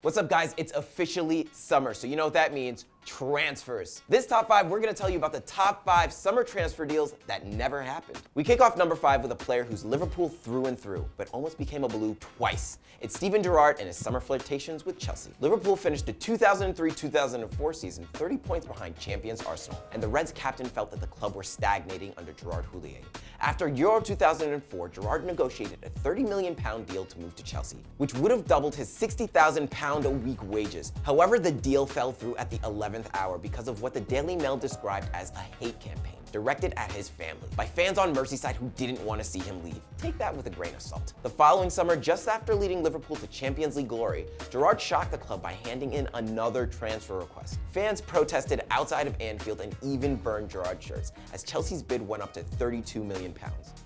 What's up, guys? It's officially summer, so you know what that means. Transfers. This top 5, we're gonna tell you about the top 5 summer transfer deals that never happened. We kick off number 5 with a player who's Liverpool through and through, but almost became a Blue twice. It's Steven Gerrard and his summer flirtations with Chelsea. Liverpool finished the 2003-2004 season 30 points behind champions Arsenal, and the Reds captain felt that the club were stagnating under Gerard Houllier. After Euro 2004, Gerrard negotiated a £30 million deal to move to Chelsea, which would have doubled his £60,000 a week wages. However, the deal fell through at the 11th hour because of what the Daily Mail described as a hate campaign directed at his family by fans on Merseyside who didn't want to see him leave. Take that with a grain of salt. The following summer, just after leading Liverpool to Champions League glory, Gerrard shocked the club by handing in another transfer request. Fans protested outside of Anfield and even burned Gerrard shirts, as Chelsea's bid went up to £32 million.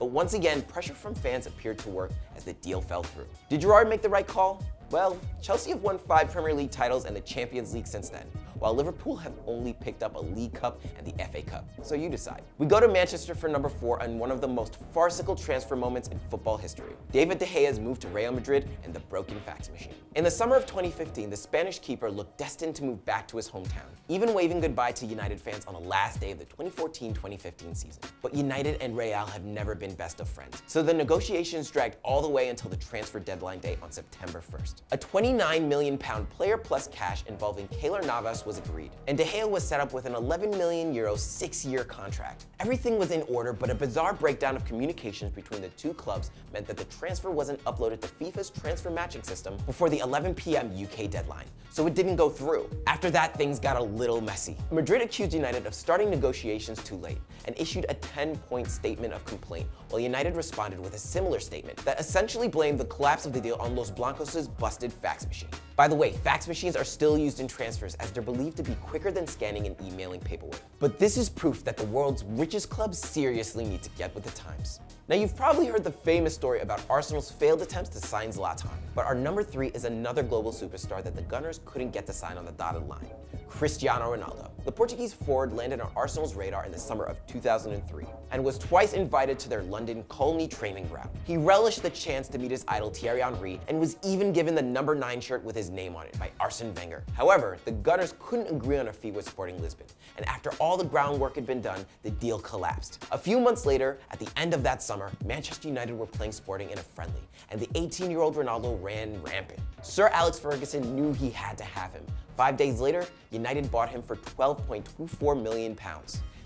But once again, pressure from fans appeared to work as the deal fell through. Did Gerrard make the right call? Well, Chelsea have won 5 Premier League titles and the Champions League since then, while Liverpool have only picked up a League Cup and the FA Cup. So you decide. We go to Manchester for number 4 and one of the most farcical transfer moments in football history. David De Gea's move to Real Madrid and the broken fax machine. In the summer of 2015, the Spanish keeper looked destined to move back to his hometown, even waving goodbye to United fans on the last day of the 2014-2015 season. But United and Real have never been best of friends, so the negotiations dragged all the way until the transfer deadline day on September 1st. A £29 million player plus cash involving Keylor Navas was agreed, and De Gea was set up with an €11 million 6-year contract. Everything was in order, but a bizarre breakdown of communications between the two clubs meant that the transfer wasn't uploaded to FIFA's transfer matching system before the 11 p.m. UK deadline, so it didn't go through. After that, things got a little messy. Madrid accused United of starting negotiations too late and issued a 10-point statement of complaint, while United responded with a similar statement that essentially blamed the collapse of the deal on Los Blancos' busted fax machine. By the way, fax machines are still used in transfers as they're believed to be quicker than scanning and emailing paperwork. But this is proof that the world's richest clubs seriously need to get with the times. Now, you've probably heard the famous story about Arsenal's failed attempts to sign Zlatan, but our number 3 is another global superstar that the Gunners couldn't get to sign on the dotted line: Cristiano Ronaldo. The Portuguese forward landed on Arsenal's radar in the summer of 2003 and was twice invited to their London Colney training ground. He relished the chance to meet his idol Thierry Henry and was even given the number 9 shirt with his name on it by Arsene Wenger. However, the Gunners couldn't agree on a fee with Sporting Lisbon, and after all the groundwork had been done, the deal collapsed. A few months later, at the end of that summer, Manchester United were playing Sporting in a friendly, and the 18-year-old Ronaldo ran rampant. Sir Alex Ferguson knew he had to have him. 5 days later, United bought him for £12.24 million,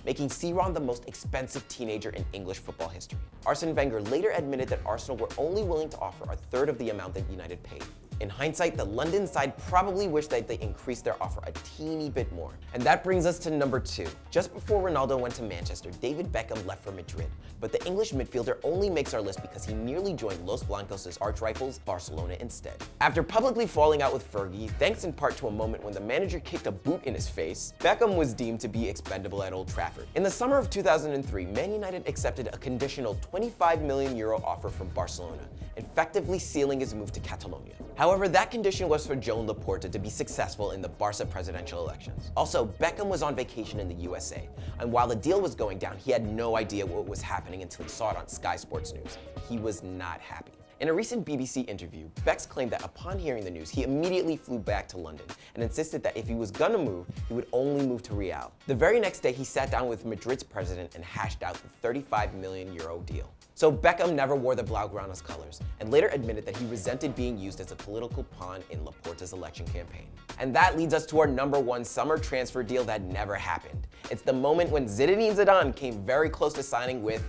making C-Ron the most expensive teenager in English football history. Arsene Wenger later admitted that Arsenal were only willing to offer a third of the amount that United paid. In hindsight, the London side probably wished that they increased their offer a teeny bit more. And that brings us to number 2. Just before Ronaldo went to Manchester, David Beckham left for Madrid, but the English midfielder only makes our list because he nearly joined Los Blancos' arch-rivals Barcelona instead. After publicly falling out with Fergie, thanks in part to a moment when the manager kicked a boot in his face, Beckham was deemed to be expendable at Old Trafford. In the summer of 2003, Man United accepted a conditional €25 million offer from Barcelona, effectively sealing his move to Catalonia. However, that condition was for Joan Laporta to be successful in the Barca presidential elections. Also, Beckham was on vacation in the USA, and while the deal was going down, he had no idea what was happening until he saw it on Sky Sports News. He was not happy. In a recent BBC interview, Bex claimed that upon hearing the news, he immediately flew back to London and insisted that if he was gonna move, he would only move to Real. The very next day, he sat down with Madrid's president and hashed out the €35 million deal. So Beckham never wore the Blaugrana's colors, and later admitted that he resented being used as a political pawn in Laporta's election campaign. And that leads us to our number 1 summer transfer deal that never happened. It's the moment when Zinedine Zidane came very close to signing with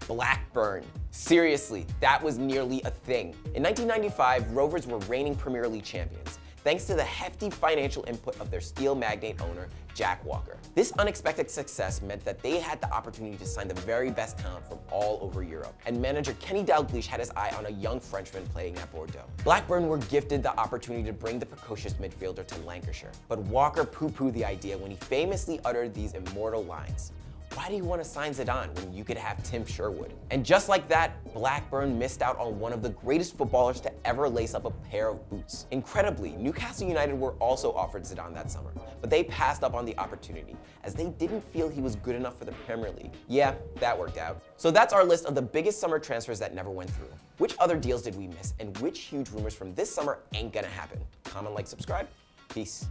Blackburn. Seriously, that was nearly a thing. In 1995, Rovers were reigning Premier League champions, thanks to the hefty financial input of their steel magnate owner, Jack Walker. This unexpected success meant that they had the opportunity to sign the very best talent from all over Europe, and manager Kenny Dalglish had his eye on a young Frenchman playing at Bordeaux. Blackburn were gifted the opportunity to bring the precocious midfielder to Lancashire, but Walker poo-pooed the idea when he famously uttered these immortal lines: Why do you want to sign Zidane when you could have Tim Sherwood? And just like that, Blackburn missed out on one of the greatest footballers to ever lace up a pair of boots. Incredibly, Newcastle United were also offered Zidane that summer, but they passed up on the opportunity as they didn't feel he was good enough for the Premier League. Yeah, that worked out. So that's our list of the biggest summer transfers that never went through. Which other deals did we miss, and which huge rumors from this summer ain't gonna happen? Comment, like, subscribe. Peace.